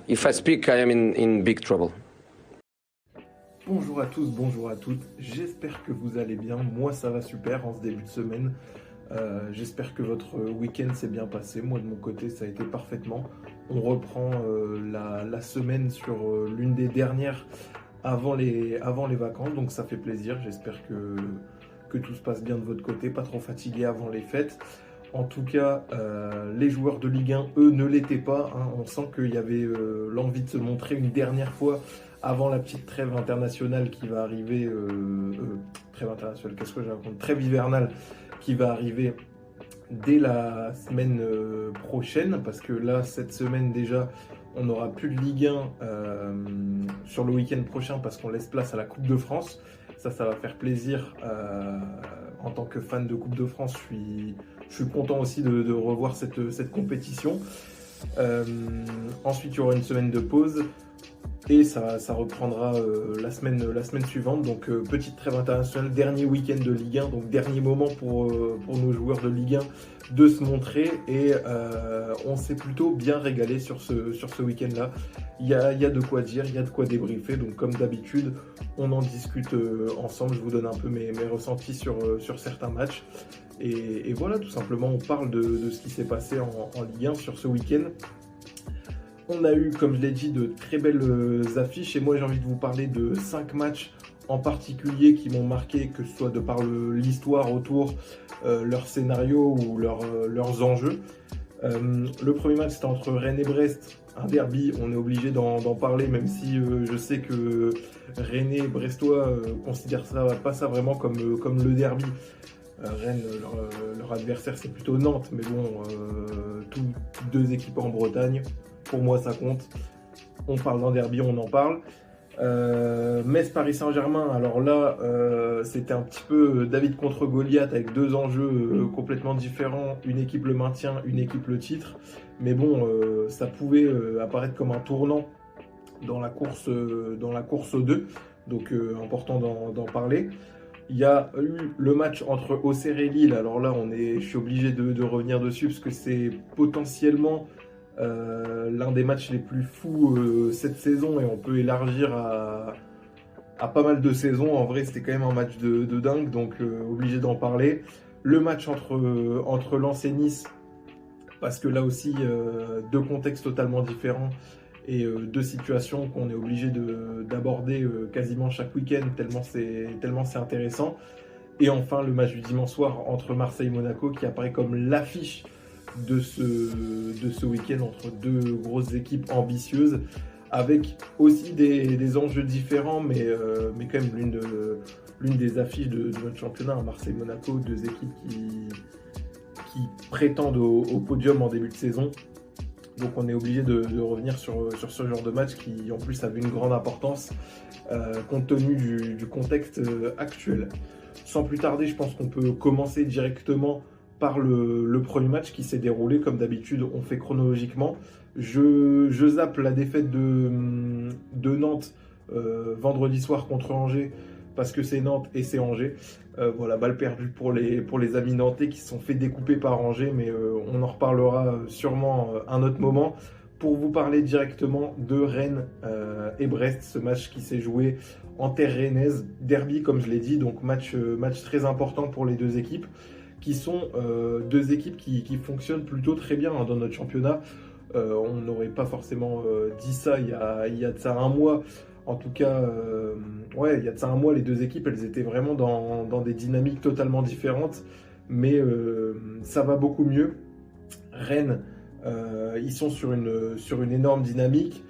if I speak, I am in big trouble. Bonjour à tous, bonjour à toutes, j'espère que vous allez bien, moi ça va super en ce début de semaine, j'espère que votre week-end s'est bien passé, moi de mon côté ça a été parfaitement. On reprend la semaine sur l'une des dernières avant les vacances, donc ça fait plaisir, j'espère que tout se passe bien de votre côté, pas trop fatigué avant les fêtes. En tout cas, les joueurs de Ligue 1, eux, ne l'étaient pas. Hein. On sent qu'il y avait l'envie de se montrer une dernière fois avant la petite trêve internationale qui va arriver. Trêve internationale, qu'est-ce que je raconte? Trêve hivernale qui va arriver dès la semaine prochaine. Parce que là, cette semaine déjà, on n'aura plus de Ligue 1 sur le week-end prochain parce qu'on laisse place à la Coupe de France. Ça va faire plaisir. En tant que fan de Coupe de France, je suis content aussi de revoir cette compétition. Ensuite, il y aura une semaine de pause et ça reprendra la semaine suivante. Donc, petite trêve internationale, dernier week-end de Ligue 1, donc dernier moment pour nos joueurs de Ligue 1 de se montrer. Et on s'est plutôt bien régalé sur ce week-end-là. Il y a de quoi dire, il y a de quoi débriefer. Donc, comme d'habitude, on en discute ensemble. Je vous donne un peu mes ressentis sur certains matchs. Et voilà, tout simplement, on parle de ce qui s'est passé en Ligue 1 sur ce week-end. On a eu, comme je l'ai dit, de très belles affiches. Et moi, j'ai envie de vous parler de 5 matchs en particulier qui m'ont marqué, que ce soit de par l'histoire autour, leur scénario ou leurs enjeux. Le premier match, c'était entre Rennes et Brest. Un derby, on est obligé d'en parler, même si je sais que Rennes et Brestois considèrent pas ça vraiment comme le derby. Rennes, leur adversaire, c'est plutôt Nantes, mais bon, toutes deux équipes en Bretagne, pour moi ça compte. On parle d'un derby, on en parle. Metz-Paris Saint-Germain, alors là, c'était un petit peu David contre Goliath avec deux enjeux complètement différents. Une équipe le maintien, une équipe le titre. Mais bon, ça pouvait apparaître comme un tournant dans la course aux deux. Donc, important d'en parler. Il y a eu le match entre Auxerre et Lille. Alors là, je suis obligé de revenir dessus parce que c'est potentiellement l'un des matchs les plus fous cette saison et on peut élargir à pas mal de saisons. En vrai, c'était quand même un match de dingue, donc obligé d'en parler. Le match entre Lens et Nice, parce que là aussi, deux contextes totalement différents et deux situations qu'on est obligé d'aborder quasiment chaque week-end, tellement c'est intéressant. Et enfin, le match du dimanche soir entre Marseille et Monaco qui apparaît comme l'affiche de ce week-end entre deux grosses équipes ambitieuses, avec aussi des enjeux différents, mais quand même l'une des affiches de notre championnat, Marseille-Monaco, deux équipes qui prétendent au podium en début de saison. Donc on est obligé de revenir sur ce genre de match qui en plus avait une grande importance compte tenu du contexte actuel. Sans plus tarder, je pense qu'on peut commencer directement par le premier match qui s'est déroulé. Comme d'habitude, on fait chronologiquement. Je zappe la défaite de Nantes vendredi soir contre Angers parce que c'est Nantes et c'est Angers. Voilà, balle perdue pour les amis nantais qui se sont fait découper par Angers, mais on en reparlera sûrement un autre moment. Pour vous parler directement de Rennes et Brest, ce match qui s'est joué en terre rennaise, derby comme je l'ai dit, donc match très important pour les deux équipes, qui sont deux équipes qui fonctionnent plutôt très bien dans notre championnat. On n'aurait pas forcément dit ça il y a de ça un mois. En tout cas, il y a de ça un mois, les deux équipes, elles étaient vraiment dans des dynamiques totalement différentes. Mais ça va beaucoup mieux. Rennes, ils sont sur une énorme dynamique.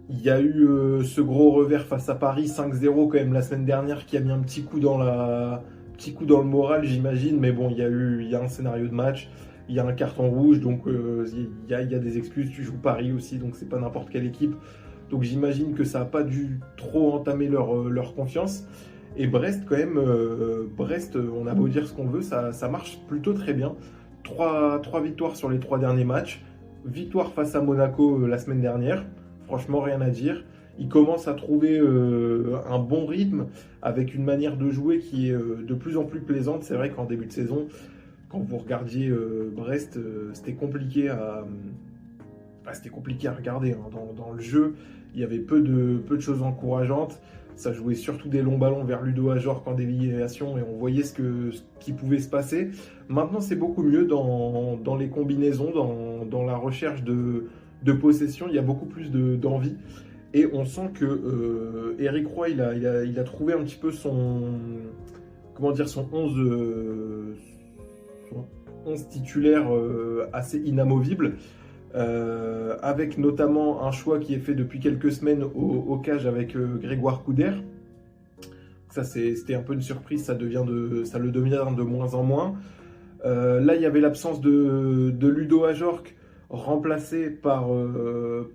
Il y a eu ce gros revers face à Paris, 5-0 quand même la semaine dernière, qui a mis un petit coup dans le moral, j'imagine. Mais bon, il y a un scénario de match, il y a un carton rouge, donc il y a des excuses. Tu joues Paris aussi, donc c'est pas n'importe quelle équipe. Donc j'imagine que ça n'a pas dû trop entamer leur confiance. Et Brest, quand même, on a beau dire ce qu'on veut, ça marche plutôt très bien. 3 victoires sur les 3 derniers matchs. Victoire face à Monaco la semaine dernière. Franchement, rien à dire. Ils commencent à trouver un bon rythme avec une manière de jouer qui est de plus en plus plaisante. C'est vrai qu'en début de saison, quand vous regardiez Brest, c'était compliqué c'était compliqué à regarder. Hein. Dans le jeu, il y avait peu de choses encourageantes. Ça jouait surtout des longs ballons vers Ludo Ajorc en déviation et on voyait ce qui pouvait se passer. Maintenant, c'est beaucoup mieux dans les combinaisons, dans la recherche de possession. Il y a beaucoup plus d'envie. Et on sent que Eric Roy, il a trouvé un petit peu son 11 titulaire assez inamovible. Avec notamment un choix qui est fait depuis quelques semaines au cage avec Grégoire Couder. Ça, c'était un peu une surprise, ça le devient de moins en moins. Là, il y avait l'absence de Ludo Ajorc, remplacé par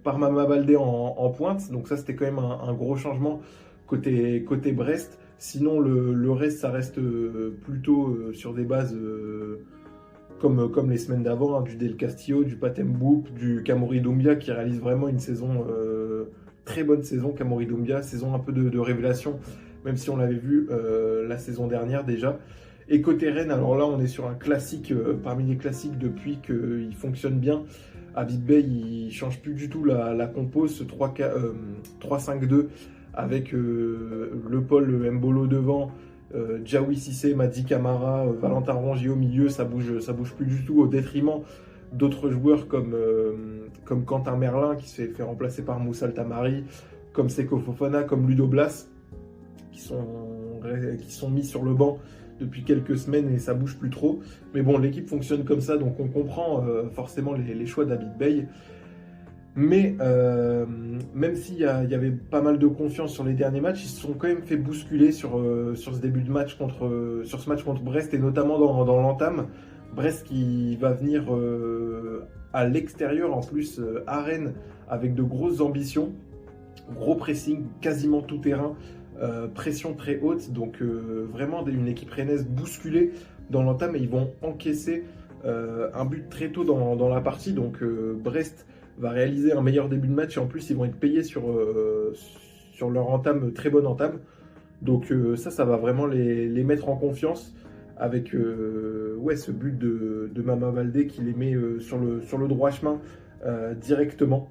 Mama Baldé en pointe. Donc ça, c'était quand même un gros changement côté Brest. Sinon, le reste, ça reste plutôt sur des bases... Comme les semaines d'avant, hein, du Del Castillo, du Patem Bouk, du Kamori Doumbia qui réalise vraiment une saison, très bonne saison, Kamori Doumbia, saison un peu de révélation, même si on l'avait vu la saison dernière déjà. Et côté Rennes, alors là on est sur un classique, parmi les classiques depuis qu'il fonctionne bien. Habib Bey, il change plus du tout la compo, ce 3-5-2 avec le Paul Mbolo devant, Djaoui Cissé, Madi Camara, Valentin Rongier au milieu, ça bouge plus du tout au détriment d'autres joueurs comme Quentin Merlin qui s'est fait remplacer par Moussa Altamari, comme Seko Fofana, comme Ludo Blas qui sont mis sur le banc depuis quelques semaines et ça bouge plus trop. Mais bon, l'équipe fonctionne comme ça, donc on comprend forcément les choix d'Habib Bey. Mais même s'il y avait pas mal de confiance sur les derniers matchs, ils se sont quand même fait bousculer sur ce début de match sur ce match contre Brest et notamment dans l'entame. Brest qui va venir à l'extérieur en plus à Rennes avec de grosses ambitions, gros pressing, quasiment tout terrain, pression très haute, donc vraiment une équipe rennaise bousculée dans l'entame et ils vont encaisser un but très tôt dans la partie, donc Brest va réaliser un meilleur début de match et en plus ils vont être payés sur leur entame, très bonne entame. Donc ça va vraiment les mettre en confiance avec ce but de Mama Baldé qui les met sur le droit chemin directement.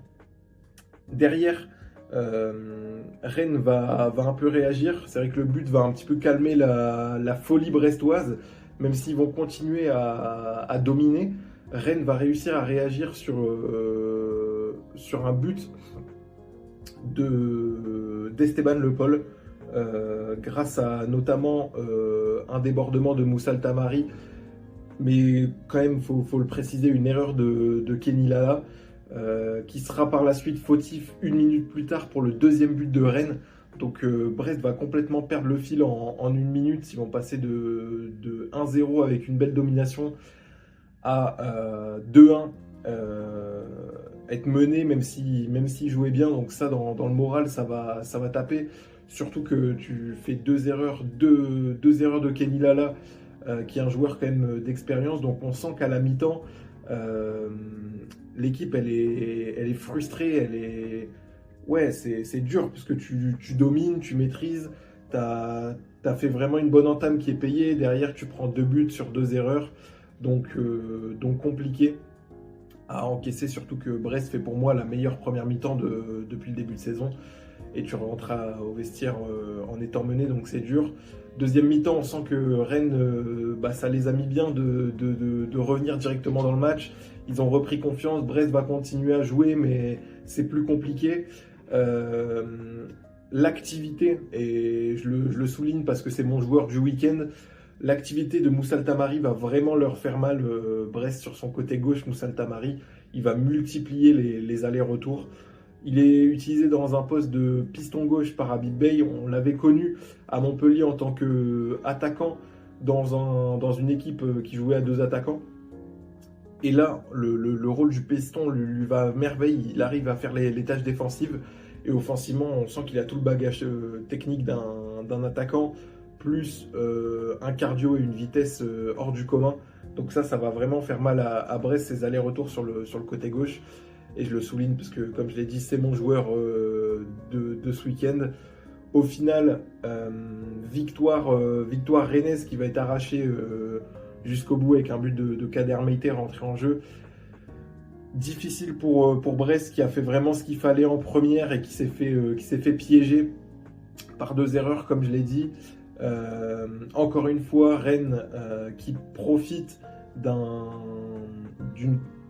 Derrière, Rennes va un peu réagir. C'est vrai que le but va un petit peu calmer la folie brestoise, même s'ils vont continuer à dominer. Rennes va réussir à réagir sur un but d'Esteban Le Paul, grâce à notamment un débordement de Moussa Altamari, mais quand même, faut le préciser, une erreur de Kenny Lala, qui sera par la suite fautif une minute plus tard pour le deuxième but de Rennes. Donc Brest va complètement perdre le fil en une minute. Ils vont passer de 1-0 avec une belle domination à 2-1, être mené même s'il jouait bien. Donc ça, dans le moral, ça va taper. Surtout que tu fais deux erreurs de Kenny Lala, qui est un joueur quand même d'expérience. Donc on sent qu'à la mi-temps, l'équipe elle est frustrée, c'est dur parce que tu domines, tu maîtrises, t'as fait vraiment une bonne entame qui est payée. Derrière, tu prends 2 buts sur 2 erreurs. Donc compliqué à encaisser, surtout que Brest fait pour moi la meilleure première mi-temps depuis le début de saison. Et tu rentres au vestiaire en étant mené, donc c'est dur. Deuxième mi-temps, on sent que Rennes, ça les a mis bien de revenir directement dans le match. Ils ont repris confiance, Brest va continuer à jouer, mais c'est plus compliqué. L'activité, et je le souligne parce que c'est mon joueur du week-end, l'activité de Moussa Altamari va vraiment leur faire mal. Brest sur son côté gauche, Moussa Altamari, il va multiplier les allers-retours. Il est utilisé dans un poste de piston gauche par Habib Bey. On l'avait connu à Montpellier en tant qu'attaquant dans une équipe qui jouait à 2 attaquants. Et là, le rôle du piston lui va à merveille. Il arrive à faire les tâches défensives. Et offensivement, on sent qu'il a tout le bagage technique d'un attaquant, plus un cardio et une vitesse hors du commun. Donc ça va vraiment faire mal à Brest, ses allers-retours sur le côté gauche. Et je le souligne parce que, comme je l'ai dit, c'est mon joueur de ce week-end. Au final, victoire rennaise qui va être arrachée jusqu'au bout avec un but de Kader Meïté rentré en jeu. Difficile pour Brest qui a fait vraiment ce qu'il fallait en première et qui s'est fait piéger par 2 erreurs, comme je l'ai dit. Encore une fois, Rennes qui profite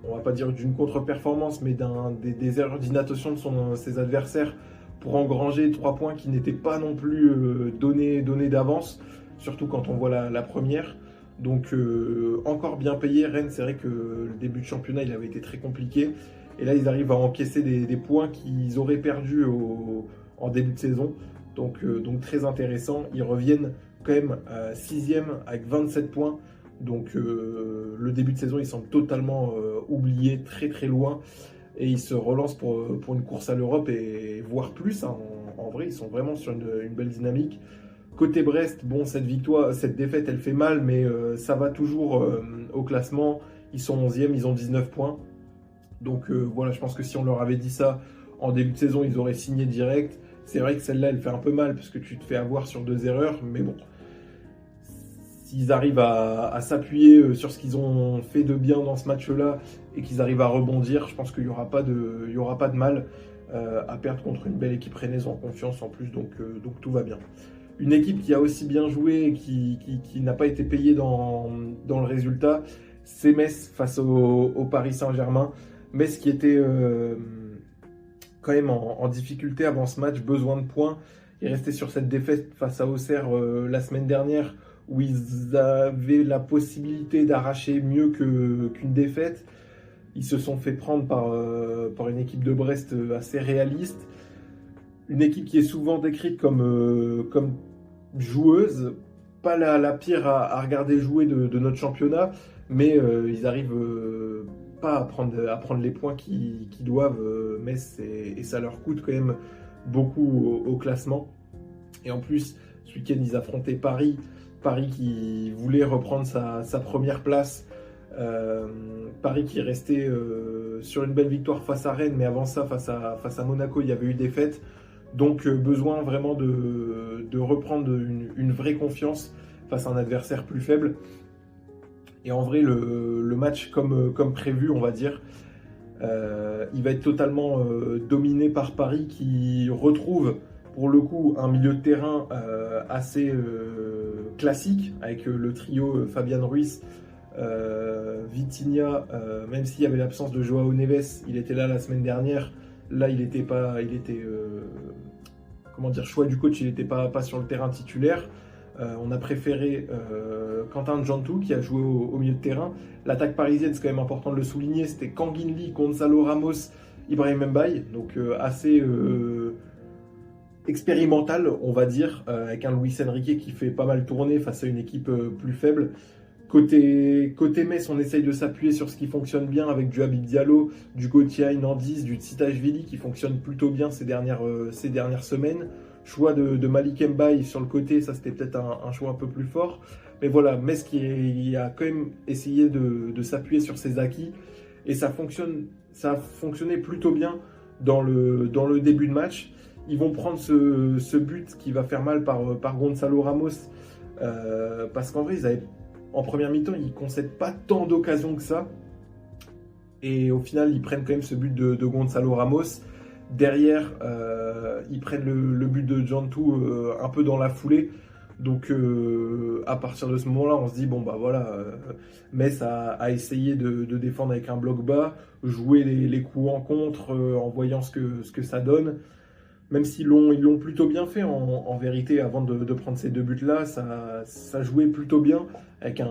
on va pas dire d'une contre-performance, mais des erreurs d'inattention de ses adversaires pour engranger 3 points qui n'étaient pas non plus donnés d'avance, surtout quand on voit la première. Donc encore bien payé, Rennes. C'est vrai que le début de championnat il avait été très compliqué, et là ils arrivent à encaisser des points qu'ils auraient perdus en début de saison. Donc très intéressant. Ils reviennent quand même 6e avec 27 points. Donc le début de saison, ils semblent totalement oubliés, très très loin. Et ils se relancent pour une course à l'Europe et voire plus. Hein. En vrai, ils sont vraiment sur une belle dynamique. Côté Brest, bon, cette défaite, elle fait mal, mais ça va toujours au classement. Ils sont 11e, ils ont 19 points. Donc voilà, je pense que si on leur avait dit ça en début de saison, ils auraient signé direct. C'est vrai que celle-là, elle fait un peu mal parce que tu te fais avoir sur 2 erreurs, mais bon. S'ils arrivent à s'appuyer sur ce qu'ils ont fait de bien dans ce match-là et qu'ils arrivent à rebondir, je pense qu'il n'y aura pas de mal à perdre contre une belle équipe rennaise en confiance en plus, donc tout va bien. Une équipe qui a aussi bien joué et qui n'a pas été payée dans le résultat, c'est Metz face au Paris Saint-Germain. Metz qui était quand même en difficulté avant ce match, besoin de points. Ils restaient sur cette défaite face à Auxerre la semaine dernière, où ils avaient la possibilité d'arracher mieux qu'une défaite. Ils se sont fait prendre par une équipe de Brest assez réaliste. Une équipe qui est souvent décrite comme joueuse, pas la pire à regarder jouer de notre championnat, mais ils arrivent pas à prendre les points qu'ils doivent, Metz, et ça leur coûte quand même beaucoup au classement. Et en plus, ce week-end, ils affrontaient Paris qui voulait reprendre sa première place. Paris qui restait sur une belle victoire face à Rennes, mais avant ça, face à Monaco, il y avait eu des défaites. Donc besoin vraiment de reprendre une vraie confiance face à un adversaire plus faible. Et en vrai, le match comme prévu, on va dire, il va être totalement dominé par Paris qui retrouve pour le coup un milieu de terrain assez classique avec le trio Fabian Ruiz, Vitinha, même s'il y avait l'absence de Joao Neves, il était là la semaine dernière. Là, choix du coach, il n'était pas sur le terrain titulaire. On a préféré Quentin Djantou qui a joué au milieu de terrain. L'attaque parisienne, c'est quand même important de le souligner, c'était Kangin Lee, Gonzalo Ramos, Ibrahim Mbaye, donc assez expérimental, on va dire, avec un Luis Enrique qui fait pas mal tourner face à une équipe plus faible. Côté Metz, on essaye de s'appuyer sur ce qui fonctionne bien avec du Habib Diallo, du Gauthier Nandis, du Tsitashvili qui fonctionne plutôt bien ces dernières semaines. Choix de Malik Mbaye sur le côté, ça c'était peut-être un choix un peu plus fort. Mais voilà, Metz qui a quand même essayé de s'appuyer sur ses acquis. Et ça a fonctionné plutôt bien dans le début de match. Ils vont prendre ce but qui va faire mal par Gonzalo Ramos. Parce qu'en vrai, en première mi-temps, ils ne concèdent pas tant d'occasions que ça. Et au final, ils prennent quand même ce but de Gonzalo Ramos. Derrière, ils prennent le but de Djantou un peu dans la foulée. Donc, à partir de ce moment-là, on se dit, bon, bah voilà, Metz a essayé de défendre avec un bloc bas, jouer les coups en contre en voyant ce que ça donne. Même s'ils l'ont plutôt bien fait, en vérité, avant de prendre ces 2 buts-là, ça jouait plutôt bien, avec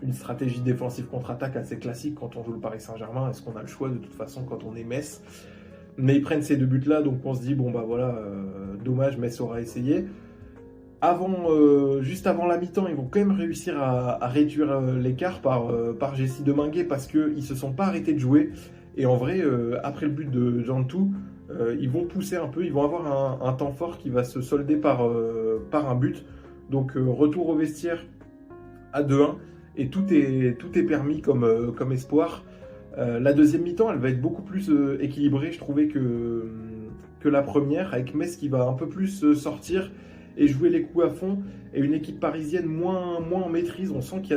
une stratégie défensive contre-attaque assez classique quand on joue le Paris Saint-Germain. Est-ce qu'on a le choix de toute façon quand on est Metz? Mais ils prennent ces 2 buts-là, donc on se dit, bon bah voilà, dommage, Metz aura essayé. Juste avant la mi-temps, ils vont quand même réussir à réduire l'écart par Jessie Deminguet parce qu'ils ne se sont pas arrêtés de jouer. Et en vrai, après le but de Djantou, ils vont pousser un peu, ils vont avoir un temps fort qui va se solder par un but. Donc retour au vestiaire à 2-1 et tout est permis comme espoir. La deuxième mi-temps, elle va être beaucoup plus équilibrée, je trouvais, que la première, avec Metz qui va un peu plus sortir et jouer les coups à fond, et une équipe parisienne moins en maîtrise. On sent qu'il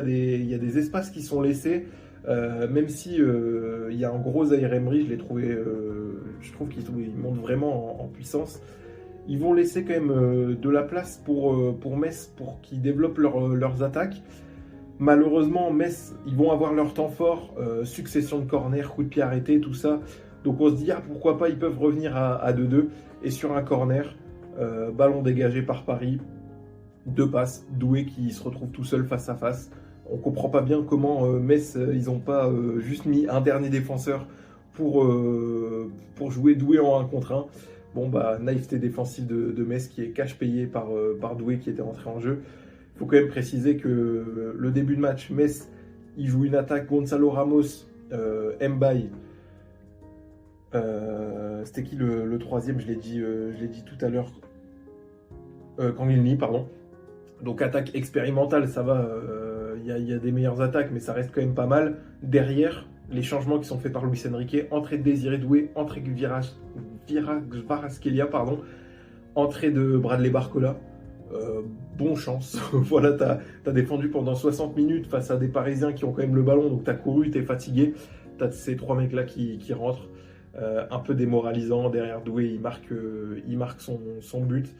y a des espaces qui sont laissés. Même si il y a un gros Zaïre Emery, je trouve qu'il monte vraiment en puissance. Ils vont laisser quand même de la place pour Metz pour qu'ils développent leurs attaques. Malheureusement, Metz, ils vont avoir leur temps fort, succession de corners, coups de pied arrêtés, tout ça. Donc on se dit, pourquoi pas, ils peuvent revenir à 2-2. Et sur un corner, ballon dégagé par Paris, 2 passes, Doué qui se retrouve tout seul face à face. On comprend pas bien comment Metz, ils n'ont pas juste mis un dernier défenseur pour jouer Doué en 1 contre 1. Bon, naïveté défensive de Metz qui est cash payé par Doué qui était rentré en jeu. Il faut quand même préciser que le début de match, Metz, il joue une attaque Gonzalo Ramos, Mbaye. C'était qui le troisième? Je l'ai dit tout à l'heure. Kangilny, pardon. Donc attaque expérimentale, ça va. Il y a des meilleures attaques, mais ça reste quand même pas mal. Derrière, les changements qui sont faits par Luis Enrique, entrée de Désiré Doué, entrée de Kvaratskhelia, pardon, entrée de Bradley Barcola. Bon chance. Voilà, t'as défendu pendant 60 minutes face à des Parisiens qui ont quand même le ballon, donc t'as couru, t'es fatigué. T'as ces 3 mecs-là qui rentrent. Un peu démoralisant. Derrière Doué, il marque son but.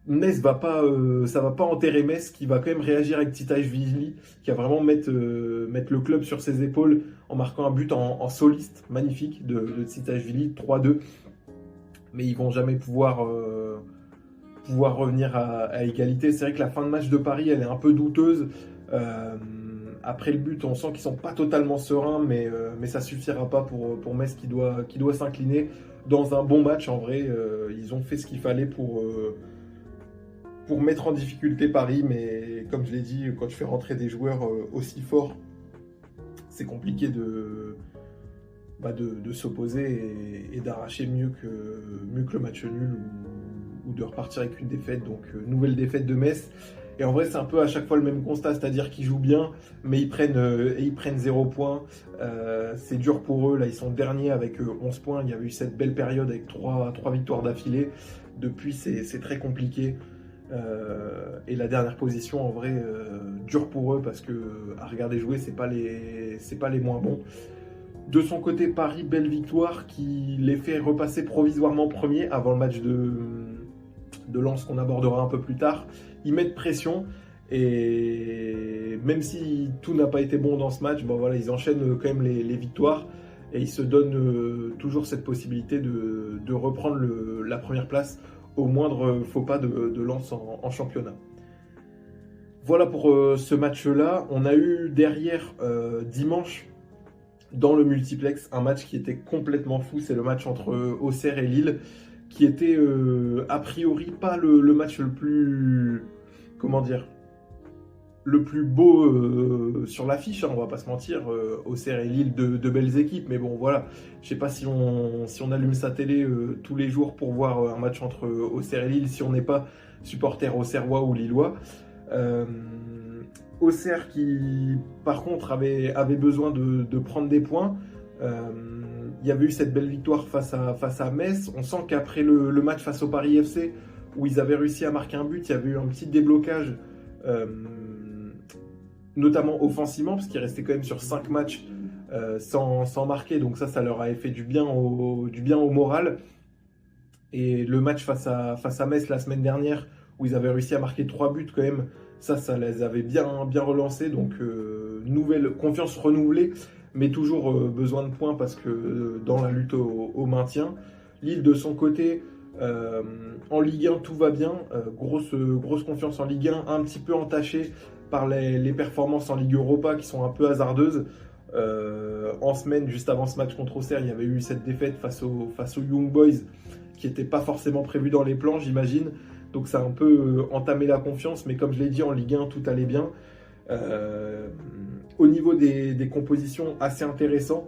Metz ça va pas enterrer Metz, qui va quand même réagir avec Titaishvili, qui va vraiment mettre le club sur ses épaules en marquant un but en soliste magnifique de Titaishvili, 3-2. Mais ils vont jamais pouvoir revenir à égalité. C'est vrai que la fin de match de Paris, elle est un peu douteuse. Après le but, on sent qu'ils sont pas totalement sereins, mais ça suffira pas pour Metz qui doit s'incliner dans un bon match. En vrai, ils ont fait ce qu'il fallait pour mettre en difficulté Paris, mais comme je l'ai dit, quand tu fais rentrer des joueurs aussi forts, c'est compliqué de s'opposer et d'arracher mieux que le match nul ou de repartir avec une défaite. Donc nouvelle défaite de Metz. Et en vrai, c'est un peu à chaque fois le même constat, c'est-à-dire qu'ils jouent bien, mais ils prennent 0 points. C'est dur pour eux. Là, ils sont derniers avec 11 points. Il y avait eu cette belle période avec 3 victoires d'affilée. Depuis, c'est très compliqué. Et la dernière position, en vrai, dur pour eux parce que à regarder jouer, c'est pas les moins bons. De son côté, Paris, belle victoire qui les fait repasser provisoirement premier avant le match de Lens qu'on abordera un peu plus tard. Ils mettent pression et même si tout n'a pas été bon dans ce match, ils enchaînent quand même les victoires et ils se donnent toujours cette possibilité de reprendre la première place au moindre faux pas de Lens en championnat. Voilà pour ce match-là. On a eu derrière dimanche dans le multiplex un match qui était complètement fou. C'est le match entre Auxerre et Lille qui était a priori pas le match le plus, le plus beau sur l'affiche, on va pas se mentir. Auxerre et Lille, de belles équipes, mais bon voilà, je sais pas si on allume sa télé tous les jours pour voir un match entre Auxerre et Lille, si on n'est pas supporter auxerrois ou lillois. Auxerre qui par contre avait besoin de prendre des points. Il y avait eu cette belle victoire face à Metz. On sent qu'après le match face au Paris FC, où ils avaient réussi à marquer un but, il y avait eu un petit déblocage, notamment offensivement, parce qu'ils restaient quand même sur 5 matchs sans marquer. Donc ça leur avait fait du bien au moral. Et le match face à Metz la semaine dernière, où ils avaient réussi à marquer 3 buts quand même, ça les avait bien relancés. Donc nouvelle confiance renouvelée, mais toujours besoin de points parce que dans la lutte au maintien. Lille de son côté, en Ligue 1 tout va bien, grosse confiance en Ligue 1, un petit peu entachée par les performances en Ligue Europa qui sont un peu hasardeuses. En semaine, juste avant ce match contre Auxerre, il y avait eu cette défaite face aux Young Boys qui n'était pas forcément prévue dans les plans, j'imagine. Donc ça a un peu entamé la confiance, mais comme je l'ai dit, en Ligue 1 tout allait bien. Au niveau des compositions, assez intéressant.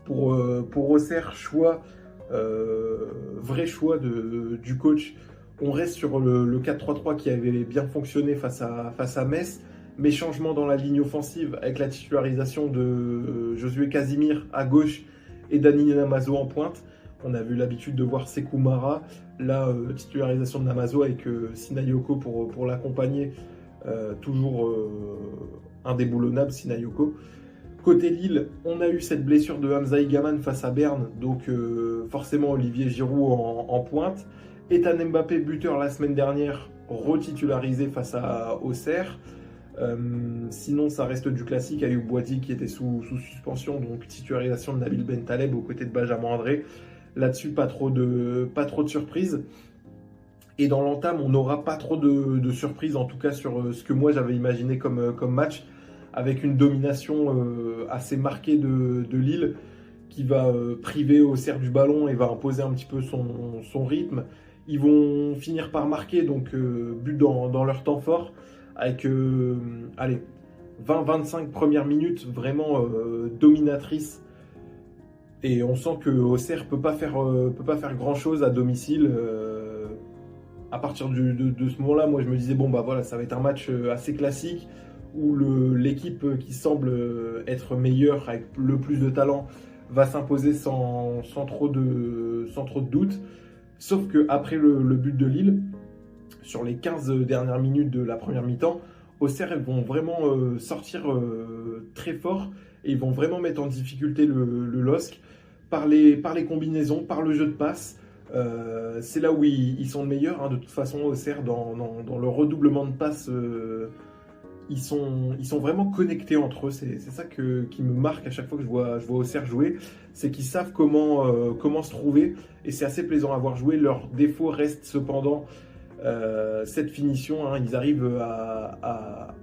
Pour Auxerre, vrai choix du coach. On reste sur le 4-3-3 qui avait bien fonctionné face à Metz, mais changement dans la ligne offensive avec la titularisation de Josué Casimir à gauche et Dani Namazo en pointe. On a vu l'habitude de voir Sekou Mara, la titularisation de Namazo avec Sinayoko pour l'accompagner, toujours indéboulonnable Sinayoko. Côté Lille, on a eu cette blessure de Hamza Igaman face à Berne, donc forcément Olivier Giroud en pointe. Ethan Mbappé, buteur la semaine dernière, retitularisé face à Auxerre. Sinon, ça reste du classique. Ayoub Boadi qui était sous suspension, donc titularisation de Nabil Bentaleb aux côtés de Benjamin André. Là-dessus, pas trop de surprises. Et dans l'entame, on n'aura pas trop de surprises, en tout cas sur ce que moi j'avais imaginé comme match, avec une domination assez marquée de Lille, qui va priver Auxerre du ballon et va imposer un petit peu son rythme. Ils vont finir par marquer, donc but dans leur temps fort, avec 20-25 premières minutes vraiment dominatrices. Et on sent que Auxerre peut pas faire grand chose à domicile. À partir de ce moment-là, moi je me disais bon bah voilà, ça va être un match assez classique où l'équipe qui semble être meilleure avec le plus de talent va s'imposer sans trop de doute. Sauf qu'après le but de Lille, sur les 15 dernières minutes de la première mi-temps, Auxerre vont vraiment sortir très fort et ils vont vraiment mettre en difficulté le LOSC par les combinaisons, par le jeu de passe. C'est là où ils sont le meilleurs. De toute façon, Auxerre, dans le redoublement de passes, ils sont vraiment connectés entre eux. C'est ça qui me marque à chaque fois que je vois Auxerre jouer. C'est qu'ils savent comment se trouver. Et c'est assez plaisant à voir jouer. Leur défaut reste cependant cette finition. Ils arrivent à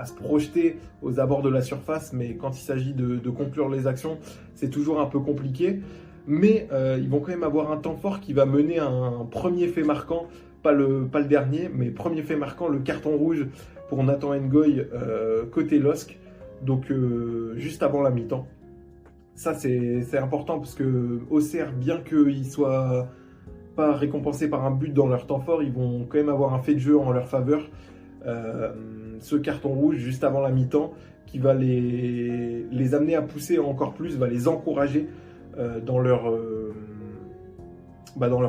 se projeter aux abords de la surface. Mais quand il s'agit de conclure les actions, c'est toujours un peu compliqué. Mais ils vont quand même avoir un temps fort qui va mener à un premier fait marquant, pas le dernier, mais premier fait marquant, le carton rouge pour Nathan Ngoy côté LOSC, donc juste avant la mi-temps. Ça c'est important parce que Auxerre, bien qu'ils ne soient pas récompensés par un but dans leur temps fort, ils vont quand même avoir un fait de jeu en leur faveur. Ce carton rouge juste avant la mi-temps qui va les amener à pousser encore plus, va les encourager dans leur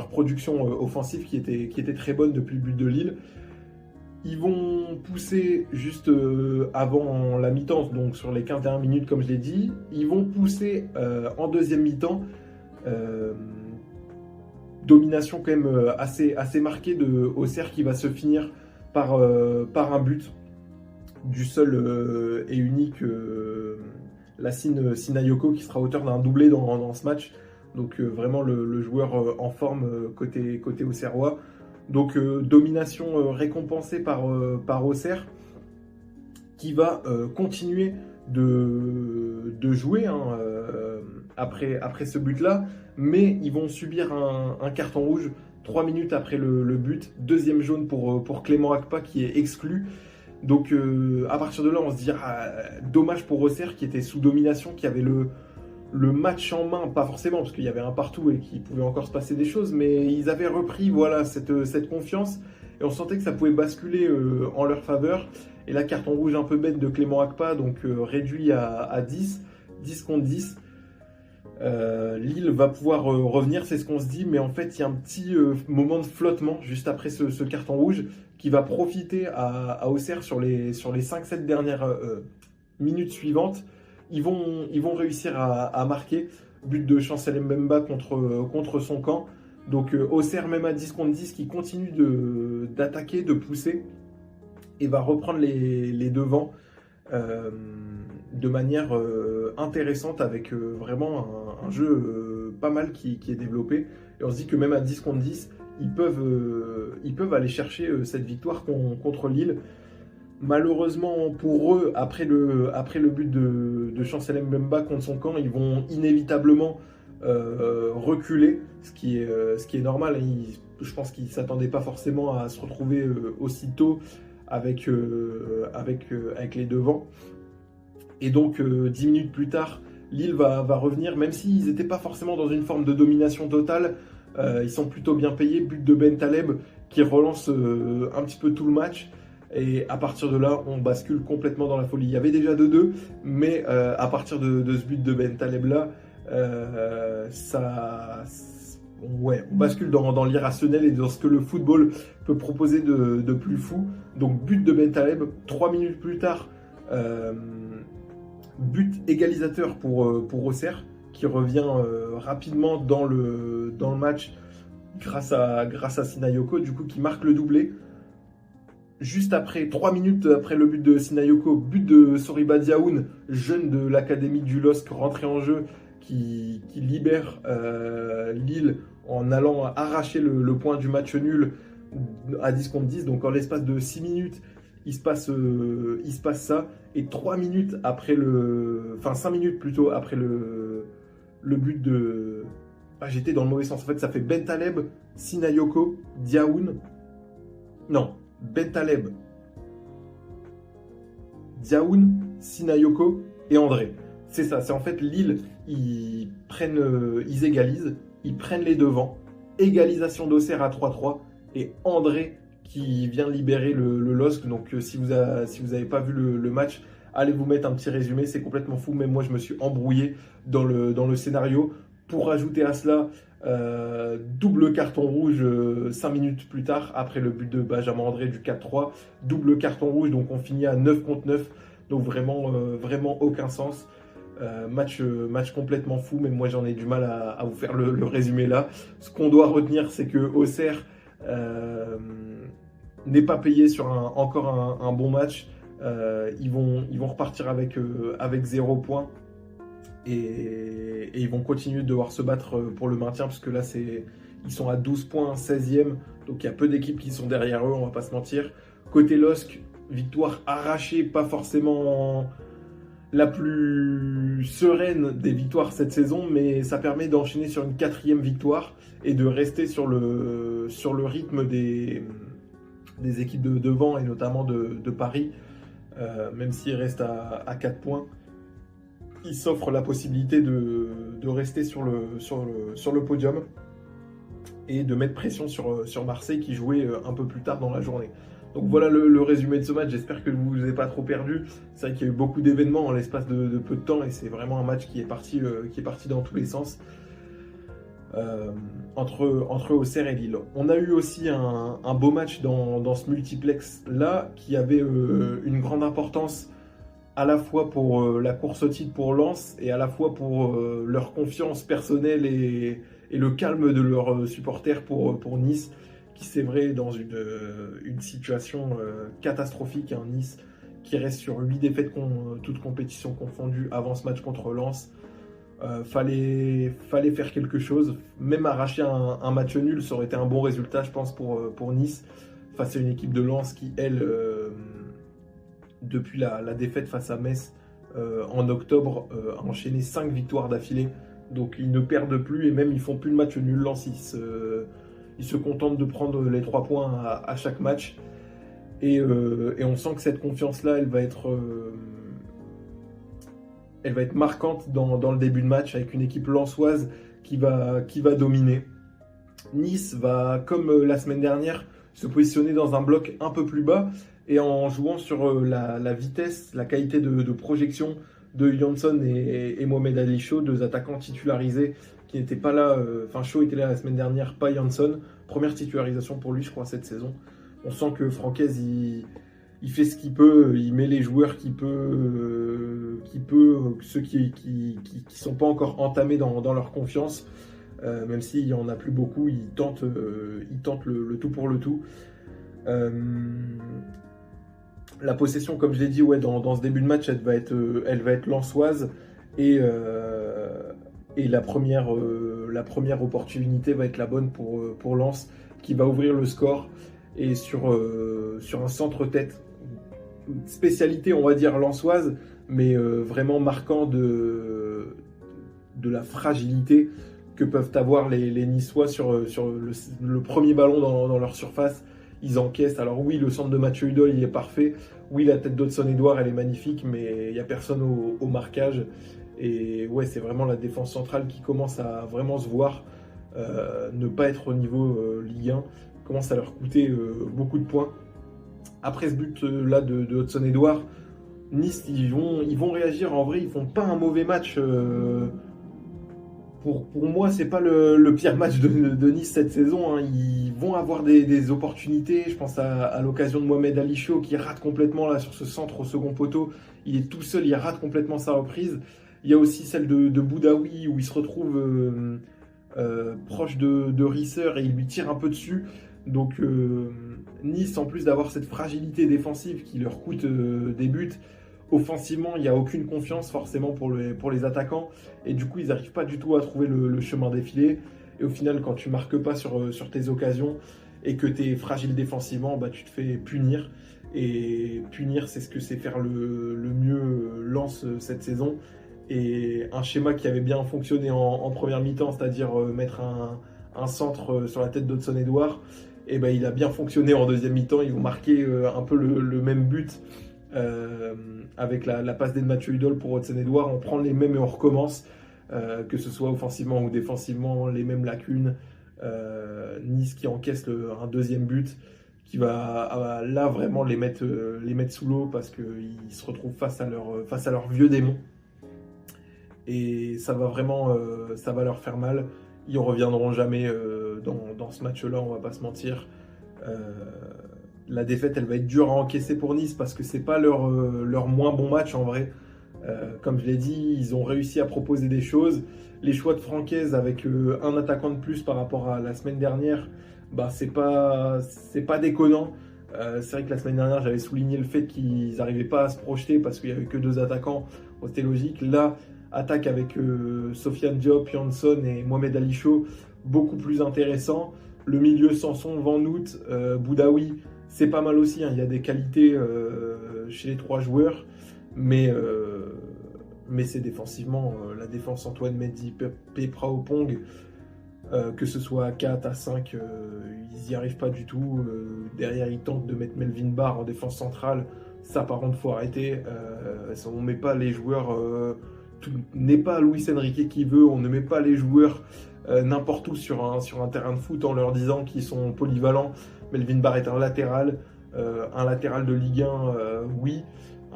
production offensive qui était très bonne depuis le but de Lille. Ils vont pousser juste avant la mi-temps, donc sur les 15 dernières minutes comme je l'ai dit. Ils vont pousser en deuxième mi-temps. Domination quand même assez marquée de Auxerre qui va se finir par un but du seul et unique Lassine Sinayoko qui sera auteur d'un doublé dans ce match. Donc vraiment le joueur en forme côté auxerrois. Donc domination récompensée par Auxerre qui va continuer de jouer après ce but-là. Mais ils vont subir un carton rouge 3 minutes après le but. Deuxième jaune pour Clément Akpa qui est exclu. Donc à partir de là, on se dit dommage pour Auxerre qui était sous domination, qui avait le match en main, pas forcément parce qu'il y avait un partout et qu'il pouvait encore se passer des choses, mais ils avaient repris cette confiance et on sentait que ça pouvait basculer en leur faveur. Et là, carton rouge un peu bête de Clément Akpa, donc réduit à 10 contre 10. Lille va pouvoir revenir, c'est ce qu'on se dit, mais en fait il y a un petit moment de flottement juste après ce carton rouge qui va profiter à Auxerre sur les 5-7 dernières minutes suivantes. Ils vont réussir à marquer. But de Chancel Mbemba contre son camp. Donc Auxerre même à 10 contre 10 qui continue d'attaquer, de pousser et va reprendre les devants de manière intéressante avec vraiment un jeu pas mal qui est développé. Et on se dit que même à 10 contre 10, ils peuvent aller chercher cette victoire contre Lille. Malheureusement pour eux, après le but de Chancel Mbemba contre son camp, ils vont inévitablement reculer, ce qui est normal. Je pense qu'ils ne s'attendaient pas forcément à se retrouver aussitôt avec les devants. Et donc 10 minutes plus tard, Lille va revenir, même s'ils n'étaient pas forcément dans une forme de domination totale. Ils sont plutôt bien payés. But de Bentaleb qui relance un petit peu tout le match. Et à partir de là, on bascule complètement dans la folie. Il y avait déjà 2-2, mais à partir de ce but de Bentaleb là, on bascule dans l'irrationnel et dans ce que le football peut proposer de plus fou. Donc but de Bentaleb, 3 minutes plus tard, But égalisateur pour Auxerre, qui revient rapidement dans le match grâce à Sinayoko, du coup qui marque le doublé. Juste après, 3 minutes après le but de Sinayoko, but de Soriba Diaoun, jeune de l'académie du LOSC, rentré en jeu, qui libère Lille en allant arracher le point du match nul à 10 contre 10. Donc en l'espace de 6 minutes, il se passe ça. Et 3 minutes après enfin 5 minutes plutôt après le but de... Ah, j'étais dans le mauvais sens. En fait, ça fait Bentaleb, Sinayoko, Diaoun. Non, Bentaleb, Diaoun, Sinayoko et André. C'est ça, c'est en fait Lille, ils égalisent, ils prennent les devants, égalisation d'Auxerre à 3-3 et André qui vient libérer le LOSC. Donc si vous n'avez pas vu le match, allez vous mettre un petit résumé, c'est complètement fou. Même moi je me suis embrouillé dans le scénario. Pour rajouter à cela, double carton rouge 5 minutes plus tard, après le but de Benjamin André du 4-3, double carton rouge, donc on finit à 9 contre 9, donc vraiment aucun sens. Match complètement fou, mais moi j'en ai du mal à vous faire le résumé là. Ce qu'on doit retenir, c'est que Auxerre n'est pas payé sur encore un bon match. Ils vont repartir avec 0 points. Et ils vont continuer de devoir se battre pour le maintien, parce que là, ils sont à 12 points, 16e. Donc il y a peu d'équipes qui sont derrière eux, on va pas se mentir. Côté LOSC, victoire arrachée, pas forcément la plus sereine des victoires cette saison, mais ça permet d'enchaîner sur une 4e victoire et de rester sur le rythme des équipes de devant, et notamment de Paris, même s'ils restent à 4 points. Il s'offre la possibilité de rester sur le podium et de mettre pression sur Marseille, qui jouait un peu plus tard dans la journée. Donc voilà le résumé de ce match, j'espère que vous ne vous avez pas trop perdu. C'est vrai qu'il y a eu beaucoup d'événements en l'espace de peu de temps, et c'est vraiment un match qui est parti dans tous les sens entre Auxerre et Lille. On a eu aussi un beau match dans ce multiplex-là, qui avait une grande importance à la fois pour la course au titre pour Lens, et à la fois pour leur confiance personnelle et le calme de leurs supporters pour Nice, qui c'est vrai dans une situation catastrophique. Hein, Nice qui reste sur 8 défaites toutes compétitions confondues avant ce match contre Lens. Fallait faire quelque chose, même arracher un match nul, ça aurait été un bon résultat, je pense, pour Nice, face à une équipe de Lens qui, elle, depuis la défaite face à Metz en octobre, a enchaîné 5 victoires d'affilée. Donc ils ne perdent plus, et même ils font plus le match nul. Lens, ils se contentent de prendre les 3 points à chaque match. Et on sent que cette confiance-là, elle va être marquante dans le début de match, avec une équipe lensoise qui va dominer. Nice va, comme la semaine dernière, se positionner dans un bloc un peu plus bas, et en jouant sur la vitesse, la qualité de projection de Jansson et Mohamed Ali Chaud, 2 attaquants titularisés qui n'étaient pas là. Enfin, Chaud était là la semaine dernière, pas Jansson. Première titularisation pour lui, je crois, cette saison. On sent que Francaise, il fait ce qu'il peut, il met les joueurs qu'il peut, ceux qui sont pas encore entamés dans leur confiance, même s'il y en a plus beaucoup, il tente le tout pour le tout. La possession, comme je l'ai dit, ouais, dans ce début de match, elle va être lensoise, et la première opportunité va être la bonne pour Lens, qui va ouvrir le score, et sur un centre-tête, spécialité, on va dire, lensoise, mais vraiment marquant de la fragilité que peuvent avoir les Niçois sur le premier ballon dans leur surface. Ils encaissent. Alors oui, le centre de Mathieu Hudol, il est parfait. Oui, la tête d'Hudson-Edouard, elle est magnifique, mais il n'y a personne au marquage. Et ouais, c'est vraiment la défense centrale qui commence à vraiment se voir ne pas être au niveau Ligue 1. Commence à leur coûter beaucoup de points. Après ce but-là de Hudson-Edouard, Nice, ils vont réagir. En vrai, ils font pas un mauvais match. pour moi, c'est pas le pire match de Nice cette saison, hein. Ils vont avoir des opportunités. Je pense à l'occasion de Mohamed Ali Chaud qui rate complètement là, sur ce centre au second poteau. Il est tout seul, il rate complètement sa reprise. Il y a aussi celle de Boudaoui où il se retrouve proche de Risser et il lui tire un peu dessus. Donc Nice, en plus d'avoir cette fragilité défensive qui leur coûte des buts, offensivement, il n'y a aucune confiance forcément pour les attaquants. Et du coup, ils n'arrivent pas du tout à trouver le chemin défilé. Et au final, quand tu marques pas sur tes occasions et que tu es fragile défensivement, bah, tu te fais punir. Et punir, c'est ce que c'est faire le mieux Lens cette saison. Et un schéma qui avait bien fonctionné en première mi-temps, c'est-à-dire mettre un centre sur la tête d'Hudson-Edouard, et ben, il a bien fonctionné en deuxième mi-temps. Ils vont marquer un peu le même but avec la passe d'Ed Mathieu Hudol pour Hudson-Edouard. On prend les mêmes et on recommence, que ce soit offensivement ou défensivement, les mêmes lacunes. Nice qui encaisse un deuxième but qui va là vraiment les mettre sous l'eau parce qu'ils se retrouvent face à leur vieux démon. Et ça va vraiment ça va leur faire mal. Ils ne reviendront jamais dans ce match-là, on va pas se mentir. La défaite, elle va être dure à encaisser pour Nice parce que c'est pas leur moins bon match en vrai. Comme je l'ai dit, ils ont réussi à proposer des choses. Les choix de Francaise avec un attaquant de plus par rapport à la semaine dernière, bah, c'est pas déconnant. C'est vrai que la semaine dernière, j'avais souligné le fait qu'ils n'arrivaient pas à se projeter parce qu'il n'y avait que 2 attaquants. Bon, c'était logique. Là, attaque avec Sofiane Diop, Jansson et Mohamed Ali Chaud, beaucoup plus intéressant. Le milieu Sanson, Van Noot, Boudaoui, c'est pas mal aussi, hein. Il y a des qualités chez les 3 joueurs, mais c'est défensivement, la défense Antoine Mendy, Pepra Opong, que ce soit à 4, à 5, ils n'y arrivent pas du tout. Derrière, ils tentent de mettre Melvin Barr en défense centrale. Ça, par contre, il faut arrêter. On ne met pas les joueurs... n'est pas Luis Enrique qui veut. On ne met pas les joueurs n'importe où sur un terrain de foot en leur disant qu'ils sont polyvalents. Melvin Barr est un latéral de Ligue 1, oui.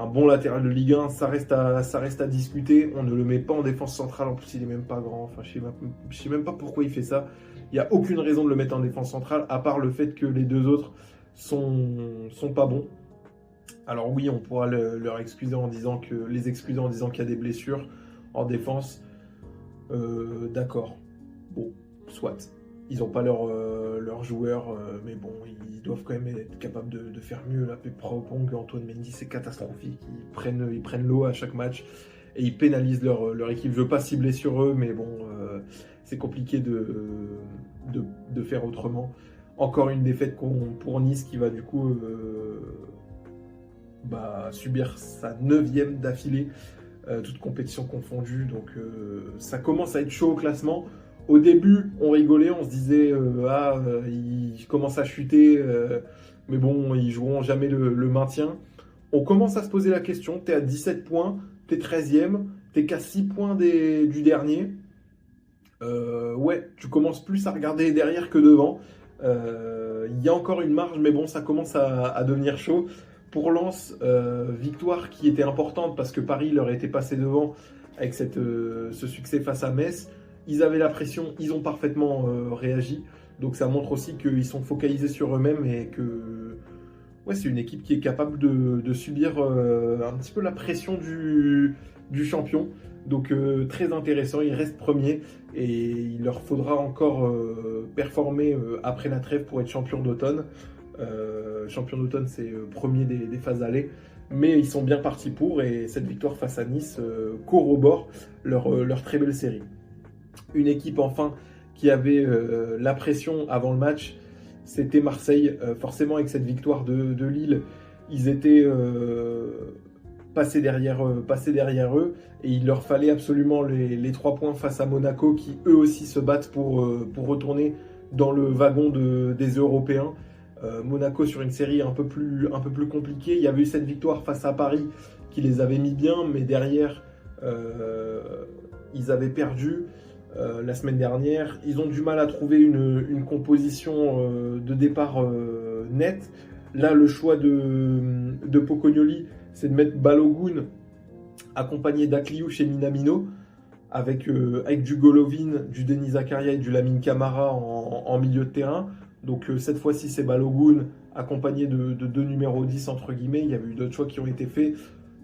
Un bon latéral de Ligue 1, ça reste à discuter. On ne le met pas en défense centrale. En plus, il n'est même pas grand. Enfin, je ne sais même pas pourquoi il fait ça. Il n'y a aucune raison de le mettre en défense centrale, à part le fait que les 2 autres sont pas bons. Alors oui, on pourra les excuser en disant qu'il y a des blessures en défense. D'accord. Bon, soit. Ils n'ont pas leurs joueurs, mais bon, ils doivent quand même être capables de faire mieux. Là, Pepra Opong, Antoine Mendy, c'est catastrophique. Ils prennent l'eau à chaque match et ils pénalisent leur équipe. Je ne veux pas cibler sur eux, mais bon, c'est compliqué de faire autrement. Encore une défaite pour Nice qui va du coup subir sa 9e d'affilée, toute compétition confondue. Donc ça commence à être chaud au classement. Au début, on rigolait, on se disait ils commencent à chuter, mais bon, ils joueront jamais le maintien. On commence à se poser la question. Tu es à 17 points, tu es 13e, tu es qu'à 6 points du dernier. Ouais, tu commences plus à regarder derrière que devant. Il y a encore une marge, mais bon, ça commence à devenir chaud. Pour Lens, victoire qui était importante parce que Paris leur était passé devant avec ce succès face à Metz. Ils avaient la pression, ils ont parfaitement réagi. Donc ça montre aussi qu'ils sont focalisés sur eux-mêmes et que ouais, c'est une équipe qui est capable de subir un petit peu la pression du champion. Donc très intéressant, ils restent premiers et il leur faudra encore performer après la trêve pour être champion d'automne. Champion d'automne, c'est premier des phases allées. Mais ils sont bien partis pour, et cette victoire face à Nice corrobore leur très belle série. Une équipe enfin qui avait la pression avant le match, c'était Marseille. Forcément, avec cette victoire de Lille, ils étaient passés derrière eux et il leur fallait absolument les 3 points face à Monaco qui eux aussi se battent pour retourner dans le wagon des Européens. Monaco sur une série un peu plus compliquée. Il y avait eu cette victoire face à Paris qui les avait mis bien, mais derrière ils avaient perdu la semaine dernière. Ils ont du mal à trouver une composition de départ nette. Là, le choix de Pocognoli, c'est de mettre Balogun accompagné d'Akliouche et Minamino. avec du Golovin, du Denis Zakaria et du Lamine Camara en milieu de terrain. Donc cette fois-ci, c'est Balogun accompagné de deux numéros 10 entre guillemets. Il y avait eu d'autres choix qui ont été faits.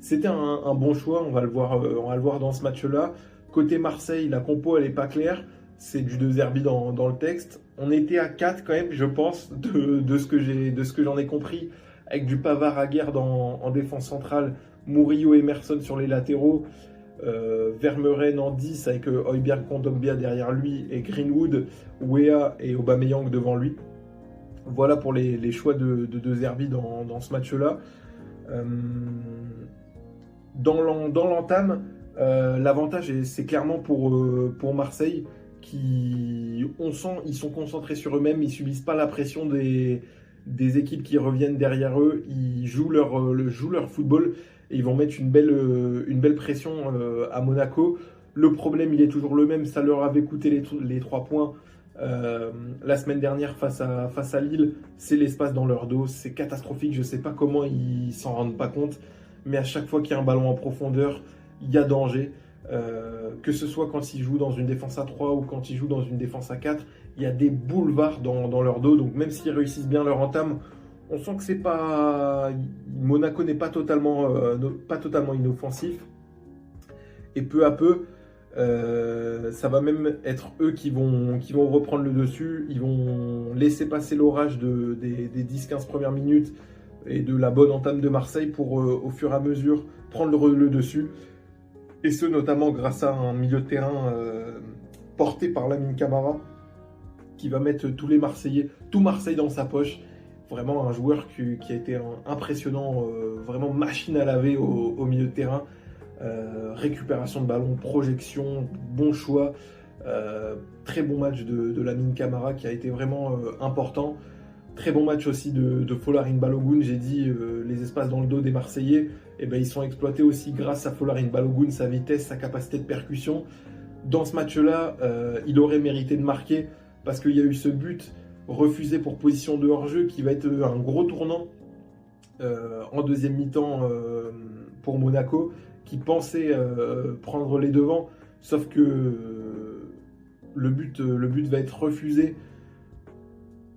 C'était un bon choix, on va le voir dans ce match-là. Côté Marseille, la compo, elle n'est pas claire. C'est du De Zerbi dans le texte. On était à 4 quand même, je pense, de ce que j'en ai compris, avec du Pavard Aguerd en défense centrale, Murillo Emerson sur les latéraux, Vermeuren en 10 avec Højbjerg Kondogbia derrière lui et Greenwood, Weah et Aubameyang devant lui. Voilà pour les choix de De Zerbi dans ce match-là. Dans l'entame, l'avantage c'est clairement pour Marseille qui, on sent, ils sont concentrés sur eux-mêmes, ils subissent pas la pression des équipes qui reviennent derrière eux, ils jouent leur football et ils vont mettre une belle pression à Monaco. Le problème, il est toujours le même, ça leur avait coûté les 3 points la semaine dernière face à Lille, c'est l'espace dans leur dos, c'est catastrophique, je sais pas comment ils s'en rendent pas compte, mais à chaque fois qu'il y a un ballon en profondeur, il y a danger. Que ce soit quand ils jouent dans une défense à 3 ou quand ils jouent dans une défense à 4, il y a des boulevards dans leur dos. Donc même s'ils réussissent bien leur entame, on sent que c'est pas Monaco n'est pas totalement inoffensif. Et peu à peu, ça va même être eux qui vont reprendre le dessus. Ils vont laisser passer l'orage des 10-15 premières minutes et de la bonne entame de Marseille pour au fur et à mesure prendre le dessus. Et ce, notamment grâce à un milieu de terrain porté par Lamine Camara, qui va mettre tout Marseille dans sa poche. Vraiment un joueur qui a été impressionnant, vraiment machine à laver au milieu de terrain. Récupération de ballon, projection, bon choix. Très bon match de Lamine Camara qui a été vraiment important. Très bon match aussi de Folarin Balogun. J'ai dit les espaces dans le dos des Marseillais, eh ben, ils sont exploités aussi grâce à Folarin Balogun, sa vitesse, sa capacité de percussion. Dans ce match-là, il aurait mérité de marquer parce qu'il y a eu ce but refusé pour position de hors-jeu qui va être un gros tournant en deuxième mi-temps pour Monaco qui pensait prendre les devants, sauf que le but va être refusé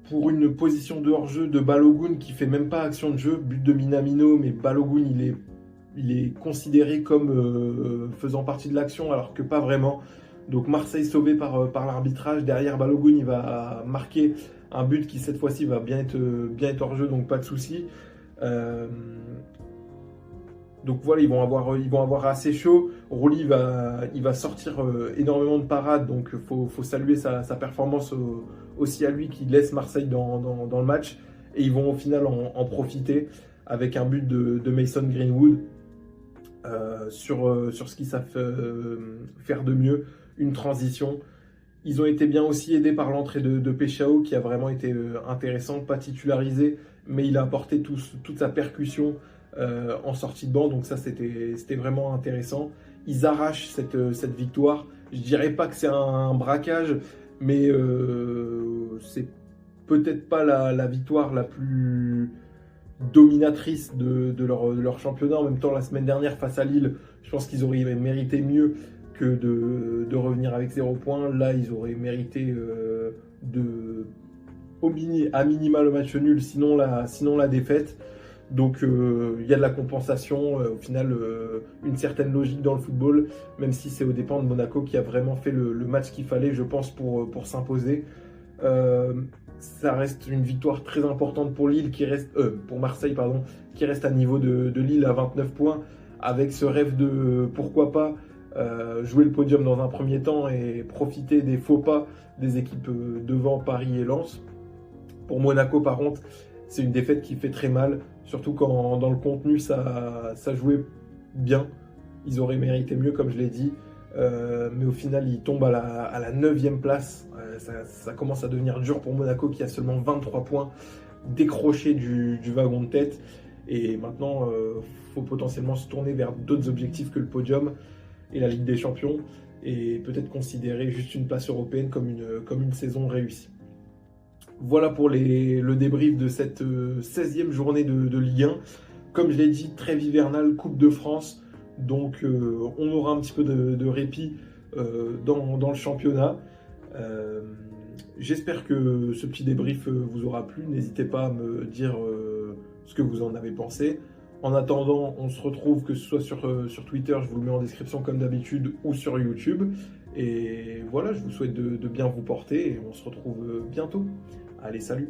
pour une position de hors-jeu de Balogun qui fait même pas action de jeu, but de Minamino, mais Balogun il est considéré comme faisant partie de l'action alors que pas vraiment. Donc Marseille sauvé par l'arbitrage. Derrière Balogun, il va marquer un but qui cette fois-ci va bien être hors-jeu, donc pas de souci. Donc voilà, ils vont avoir assez chaud. Rouli il va sortir énormément de parades, donc faut saluer sa performance aussi à lui qui laisse Marseille dans le match. Et ils vont au final en profiter avec un but de Mason Greenwood sur ce qu'ils savent faire de mieux, une transition. Ils ont été bien aussi aidés par l'entrée de Peshao qui a vraiment été intéressant, pas titularisé, mais il a apporté toute sa percussion en sortie de banc, donc ça c'était vraiment intéressant. Ils arrachent cette victoire. Je dirais pas que c'est un braquage, mais c'est peut-être pas la victoire la plus dominatrice de leur championnat. En même temps, la semaine dernière face à Lille, je pense qu'ils auraient mérité mieux que de revenir avec 0 points. Là, ils auraient mérité à minima le match nul, sinon la défaite. Donc il y a de la compensation, au final une certaine logique dans le football, même si c'est aux dépens de Monaco qui a vraiment fait le match qu'il fallait, je pense, pour s'imposer. Ça reste une victoire très importante pour Lille, pour Marseille, pardon, qui reste à niveau de Lille à 29 points, avec ce rêve de pourquoi pas jouer le podium dans un premier temps et profiter des faux pas des équipes devant Paris et Lens. Pour Monaco, par contre, c'est une défaite qui fait très mal, surtout quand dans le contenu ça jouait bien. Ils auraient mérité mieux, comme je l'ai dit, mais au final ils tombent à la 9e place. Ça commence à devenir dur pour Monaco qui a seulement 23 points, décroché du wagon de tête. Et maintenant, faut potentiellement se tourner vers d'autres objectifs que le podium et la Ligue des Champions, et peut-être considérer juste une place européenne comme une saison réussie. Voilà pour le débrief de cette 16e journée de Ligue 1. Comme je l'ai dit, trêve hivernale, Coupe de France. Donc on aura un petit peu de répit dans le championnat. J'espère que ce petit débrief vous aura plu. N'hésitez pas à me dire ce que vous en avez pensé. En attendant, on se retrouve, que ce soit sur Twitter, je vous le mets en description comme d'habitude, ou sur YouTube. Et voilà, je vous souhaite de bien vous porter et on se retrouve bientôt. Allez, salut!